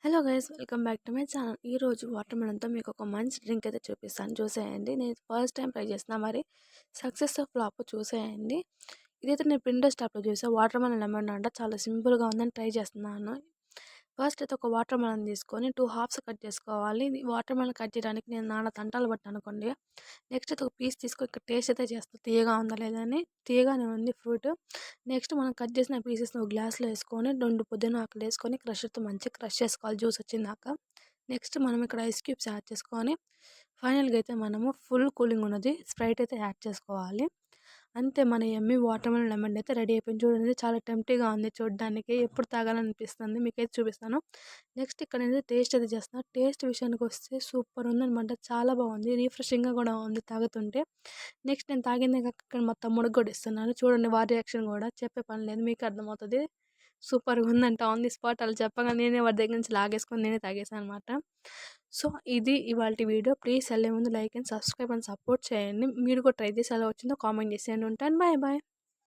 Hello guys, welcome back to my channel. ఈరోజు water మెలన్తో మీకు ఒక మంచి డ్రింక్ అయితే చూపిస్తాను, చూసేయండి. నేను ఫస్ట్ టైం ట్రై చేస్తున్నా, మరి సక్సెస్ ఆఫ్ ఫ్లాప్ చూసేయండి. ఇదైతే నేను ప్రింటర్ స్టాప్లో చూసా. వాటర్ మెలన్ లెమన్ అంట, చాలా సింపుల్గా ఉందని ట్రై చేస్తున్నాను. ఫస్ట్ అయితే ఒక వాటర్ మెలన్ తీసుకొని 2 హాఫ్స్ కట్ చేసుకోవాలి. ఇది వాటర్ మెలన్ కట్ చేయడానికి నేను నానా తంటాలు పట్టాను అనుకోండి. నెక్స్ట్ అయితే ఒక పీస్ తీసుకొని ఇక్కడ టేస్ట్ అయితే చేస్తాను, తీయగా ఉందా లేదని. తీయగానే ఉంది ఫ్రూట్. నెక్స్ట్ మనం కట్ చేసిన పీసెస్ని ఒక గ్లాస్లో వేసుకొని 2 పుదీనా ఆకులు వేసుకొని క్రషర్తో మంచిగా క్రష్ చేసుకోవాలి, జ్యూస్ వచ్చిందాక. నెక్స్ట్ మనం ఇక్కడ ఐస్ క్యూబ్స్ యాడ్ చేసుకొని ఫైనల్గా అయితే మనము ఫుల్ కూలింగ్ ఉన్నది స్ప్రైట్ అయితే యాడ్ చేసుకోవాలి. అంతే, మన యమ్మీ వాటర్ మెలన్ లెమన్ అయితే రెడీ అయిపోయింది. చూడండి, చాలా టెంప్టీగా ఉంది చూడడానికి. ఎప్పుడు తాగాలనిపిస్తుంది, మీకైతే చూపిస్తాను. నెక్స్ట్ ఇక్కడ నేను టేస్ట్ అయితే చేస్తాను. టేస్ట్ విషయానికి వస్తే సూపర్ ఉందనమాట, చాలా బాగుంది, రిఫ్రెషింగ్గా కూడా ఉంది తాగుతుంటే. నెక్స్ట్ నేను తాగింది కాక ఇక్కడ మా తమ్ముడికి కూడా ఇస్తున్నాను. చూడండి, వారి రియాక్షన్ కూడా చెప్పే పని లేదు, మీకు అర్థమవుతుంది. సూపర్గా ఉందంట, ఆన్ ది స్పాట్ అలా చెప్పగా నేనే వాడి దగ్గర నుంచి లాగేసుకొని నేనే తాగేసాను అనమాట. సో ఇది ఇవాల్టి వీడియో. ప్లీజ్ వెళ్ళే ముందు like and subscribe and support చేయండి. మీరు కూడా ట్రై చేసి ఎలా వచ్చిందో కామెంట్ చేసేయండి. ఉంటాను, బాయ్ బాయ్.